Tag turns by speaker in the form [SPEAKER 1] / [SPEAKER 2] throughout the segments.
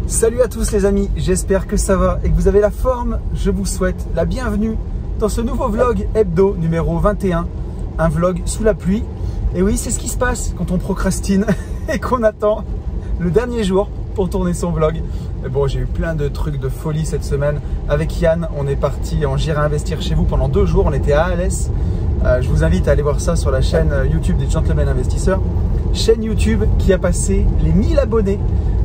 [SPEAKER 1] Salut à tous les amis, j'espère que ça va et que vous avez la forme. Je vous souhaite la bienvenue dans ce nouveau vlog hebdo numéro 21, un vlog sous la pluie. Et oui, c'est ce qui se passe quand on procrastine et qu'on attend le dernier jour pour tourner son vlog. Et bon, j'ai eu plein de trucs de folie cette semaine. Avec Yann, on est parti en J'irai investir chez vous pendant 2 jours. On était à Alès. Je vous invite à aller voir ça sur la chaîne YouTube des Gentlemen Investisseurs. Chaîne YouTube qui a passé les 1000 abonnés.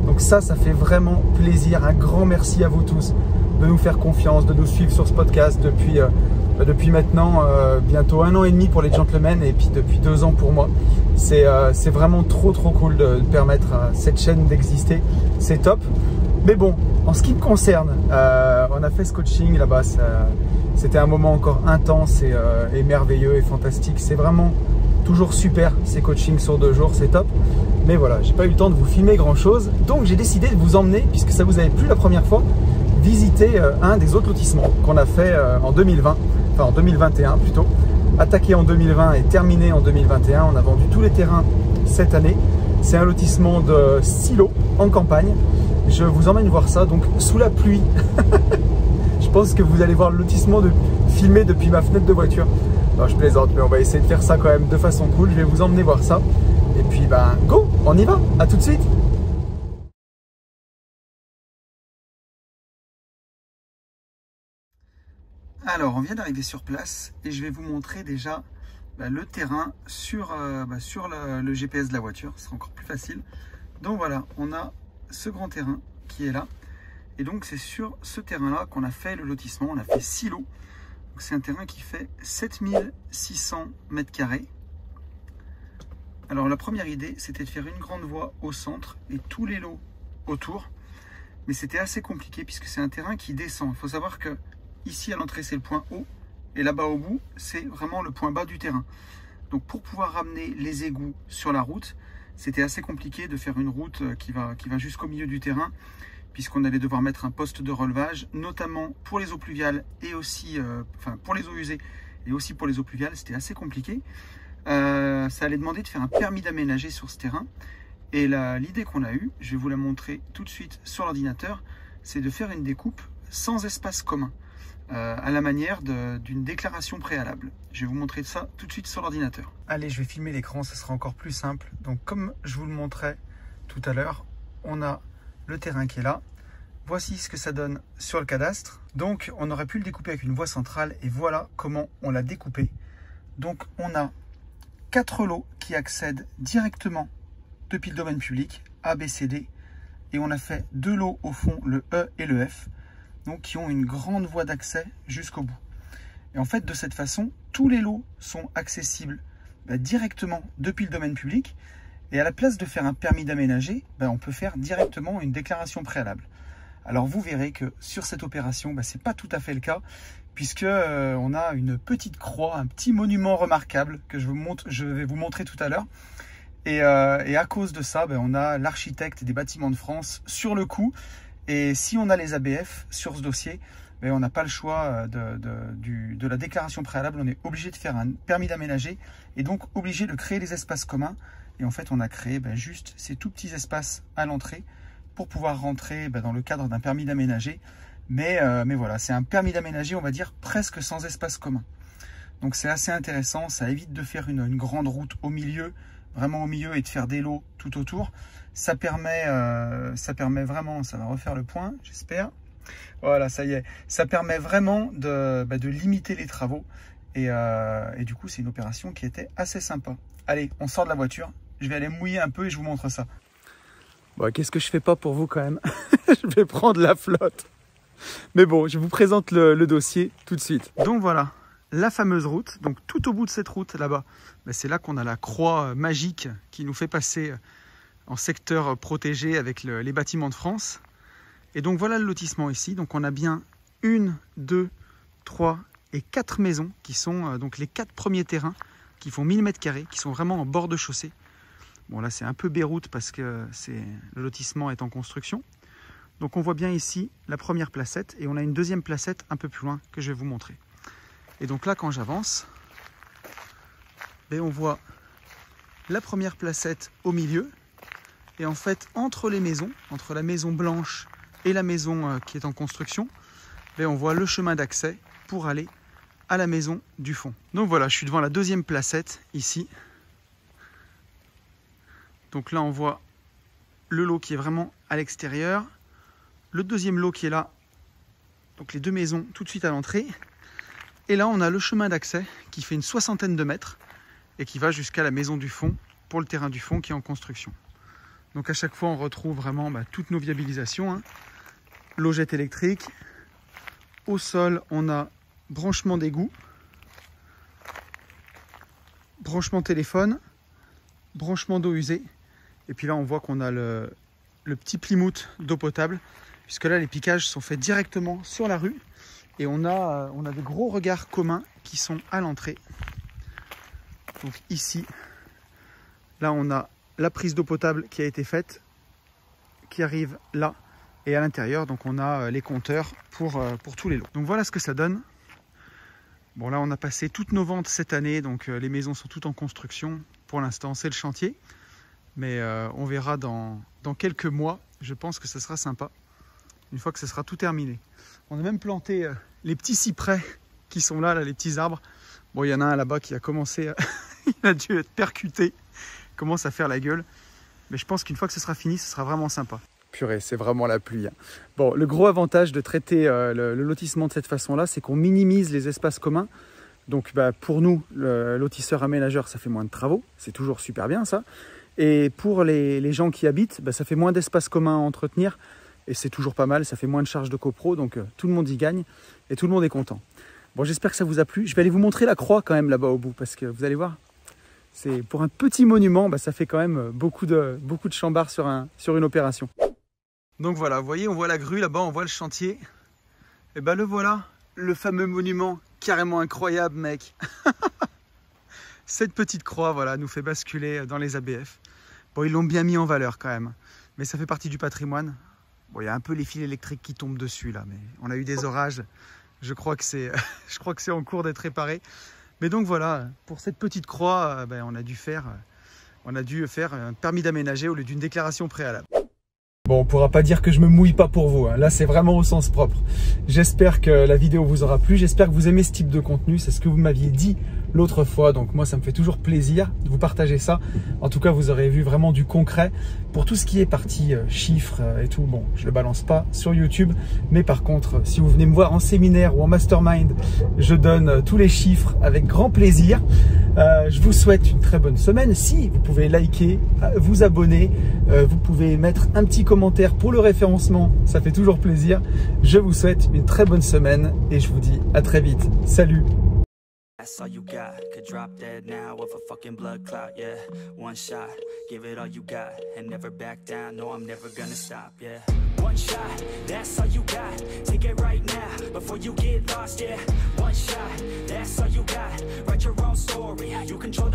[SPEAKER 1] Donc ça fait vraiment plaisir. Un grand merci à vous tous de nous faire confiance, de nous suivre sur ce podcast depuis maintenant bientôt 1 an et demi pour les Gentlemen et puis depuis 2 ans pour moi. C'est vraiment trop cool de permettre à cette chaîne d'exister. C'est top. Mais bon, en ce qui me concerne, on a fait ce coaching là-bas. C'était un moment encore intense et merveilleux et fantastique. C'est vraiment toujours super ces coachings sur 2 jours, c'est top. Mais voilà, j'ai pas eu le temps de vous filmer grand chose. Donc j'ai décidé de vous emmener, puisque ça vous avait plu la première fois, visiter un des autres lotissements qu'on a fait en 2020, enfin en 2021 plutôt. Attaqué en 2020 et terminé en 2021. On a vendu tous les terrains cette année. C'est un lotissement de Silo en campagne. Je vous emmène voir ça, donc sous la pluie. Je pense que vous allez voir le lotissement filmé depuis ma fenêtre de voiture. Non, je plaisante, mais on va essayer de faire ça quand même de façon cool. Je vais vous emmener voir ça. Et puis, ben, go, on y va. À tout de suite. Alors, on vient d'arriver sur place et je vais vous montrer déjà le terrain sur le GPS de la voiture. Ce sera encore plus facile. Donc voilà, on a ce grand terrain qui est là. Et donc, c'est sur ce terrain-là qu'on a fait le lotissement. On a fait 6 lots. C'est un terrain qui fait 7600 mètres carrés. Alors la première idée, c'était de faire une grande voie au centre et tous les lots autour. Mais c'était assez compliqué puisque c'est un terrain qui descend. Il faut savoir que ici à l'entrée, c'est le point haut. Et là-bas au bout, c'est vraiment le point bas du terrain. Donc pour pouvoir ramener les égouts sur la route, c'était assez compliqué de faire une route qui va jusqu'au milieu du terrain, puisqu'on allait devoir mettre un poste de relevage, notamment pour les eaux pluviales et aussi, pour les eaux usées et aussi pour les eaux pluviales. C'était assez compliqué. Ça allait demander de faire un permis d'aménager sur ce terrain. Et l'idée qu'on a eue, je vais vous la montrer tout de suite sur l'ordinateur, c'est de faire une découpe sans espace commun, à la manière d'une déclaration préalable. Je vais vous montrer ça tout de suite sur l'ordinateur. Allez, je vais filmer l'écran, ce sera encore plus simple. Donc comme je vous le montrais tout à l'heure, on a le terrain qui est là. Voici ce que ça donne sur le cadastre. Donc on aurait pu le découper avec une voie centrale et voilà comment on l'a découpé. Donc on a 4 lots qui accèdent directement depuis le domaine public, A, B, C, D. Et on a fait 2 lots au fond, le E et le F, donc qui ont une grande voie d'accès jusqu'au bout. Et en fait, de cette façon, tous les lots sont accessibles directement depuis le domaine public. Et à la place de faire un permis d'aménager, on peut faire directement une déclaration préalable. Alors vous verrez que sur cette opération, ce n'est pas tout à fait le cas, puisque on a une petite croix, un petit monument remarquable que je vais vous montrer tout à l'heure. Et à cause de ça, on a l'architecte des bâtiments de France sur le coup. Et si on a les ABF sur ce dossier, on n'a pas le choix de la déclaration préalable. On est obligé de faire un permis d'aménager et donc obligé de créer les espaces communs. Et en fait, on a créé juste ces tout petits espaces à l'entrée pour pouvoir rentrer dans le cadre d'un permis d'aménager. Mais voilà, c'est un permis d'aménager, on va dire, presque sans espace commun. Donc c'est assez intéressant, ça évite de faire une grande route au milieu, vraiment au milieu, et de faire des lots tout autour. Ça permet vraiment, ça va refaire le point, j'espère. Voilà, ça y est, ça permet vraiment de limiter les travaux. Et du coup, c'est une opération qui était assez sympa. Allez, on sort de la voiture. Je vais aller mouiller un peu et je vous montre ça. Bon, qu'est-ce que je fais pas pour vous quand même? Je vais prendre la flotte. Mais bon, je vous présente le dossier tout de suite. Donc voilà, la fameuse route. Donc tout au bout de cette route là-bas, c'est là qu'on a la croix magique qui nous fait passer en secteur protégé avec les bâtiments de France. Et donc voilà le lotissement ici. Donc on a bien 1, 2, 3 et 4 maisons qui sont donc les 4 premiers terrains qui font 1000 mètres carrés, qui sont vraiment en bord de chaussée. Bon là c'est un peu Beyrouth parce que le lotissement est en construction. Donc on voit bien ici la première placette et on a une deuxième placette un peu plus loin que je vais vous montrer. Et donc là quand j'avance, on voit la première placette au milieu Et en fait, entre les maisons, entre la maison blanche et la maison qui est en construction, on voit le chemin d'accès pour aller à la maison du fond. Donc voilà, je suis devant la deuxième placette ici. Donc là, on voit le lot qui est vraiment à l'extérieur. Le deuxième lot qui est là. Donc les deux maisons tout de suite à l'entrée. Et là, on a le chemin d'accès qui fait une 60aine de mètres et qui va jusqu'à la maison du fond pour le terrain du fond qui est en construction. Donc à chaque fois, on retrouve vraiment toutes nos viabilisations. Logette électrique. Au sol, on a branchement d'égout, branchement téléphone, branchement d'eau usée. Et puis là, on voit qu'on a le petit Plymouth d'eau potable, puisque là, les piquages sont faits directement sur la rue. Et on a des gros regards communs qui sont à l'entrée. Donc ici, là, on a la prise d'eau potable qui a été faite, qui arrive là. Et à l'intérieur, donc on a les compteurs pour tous les lots. Donc voilà ce que ça donne. Bon, là, on a passé toutes nos ventes cette année, donc les maisons sont toutes en construction. Pour l'instant, c'est le chantier. Mais on verra dans quelques mois. Je pense que ça sera sympa, une fois que ce sera tout terminé. On a même planté les petits cyprès qui sont là, les petits arbres. Bon, il y en a un là-bas qui a commencé, il a dû être percuté. Il commence à faire la gueule. Mais je pense qu'une fois que ce sera fini, ce sera vraiment sympa. Purée, c'est vraiment la pluie. Bon, le gros avantage de traiter le lotissement de cette façon-là, c'est qu'on minimise les espaces communs. Donc pour nous, le lotisseur aménageur, ça fait moins de travaux. C'est toujours super bien ça. Et pour les gens qui habitent, ça fait moins d'espace commun à entretenir. Et c'est toujours pas mal, ça fait moins de charges de copro. Donc tout le monde y gagne et tout le monde est content. Bon, j'espère que ça vous a plu. Je vais aller vous montrer la croix quand même là-bas au bout. Parce que vous allez voir, c'est pour un petit monument, ça fait quand même beaucoup de chambards sur une opération. Donc voilà, vous voyez, on voit la grue là-bas, on voit le chantier. Et le voilà, le fameux monument carrément incroyable, mec. Cette petite croix, voilà, nous fait basculer dans les ABF. Bon, ils l'ont bien mis en valeur quand même, mais ça fait partie du patrimoine. Bon, il y a un peu les fils électriques qui tombent dessus là, mais on a eu des orages. Je crois que c'est en cours d'être réparé. Mais donc voilà, pour cette petite croix, on a dû faire un permis d'aménager au lieu d'une déclaration préalable. Bon, on ne pourra pas dire que je me mouille pas pour vous. Là, c'est vraiment au sens propre. J'espère que la vidéo vous aura plu. J'espère que vous aimez ce type de contenu. C'est ce que vous m'aviez dit l'autre fois. Donc moi, ça me fait toujours plaisir de vous partager ça. En tout cas, vous aurez vu vraiment du concret. Pour tout ce qui est partie chiffres et tout, bon, je ne le balance pas sur YouTube. Mais par contre, si vous venez me voir en séminaire ou en mastermind, je donne tous les chiffres avec grand plaisir. Je vous souhaite une très bonne semaine. Si vous pouvez liker, vous abonner, vous pouvez mettre un petit commentaire pour le référencement, ça fait toujours plaisir. Je vous souhaite une très bonne semaine et je vous dis à très vite. Salut!
[SPEAKER 2] That's all you got, could drop dead now with a fucking blood clot, yeah. One shot, give it all you got, and never back down, no I'm never gonna stop, yeah. One shot, that's all you got, take it right now, before you get lost, yeah. One shot, that's all you got, write your own story, you control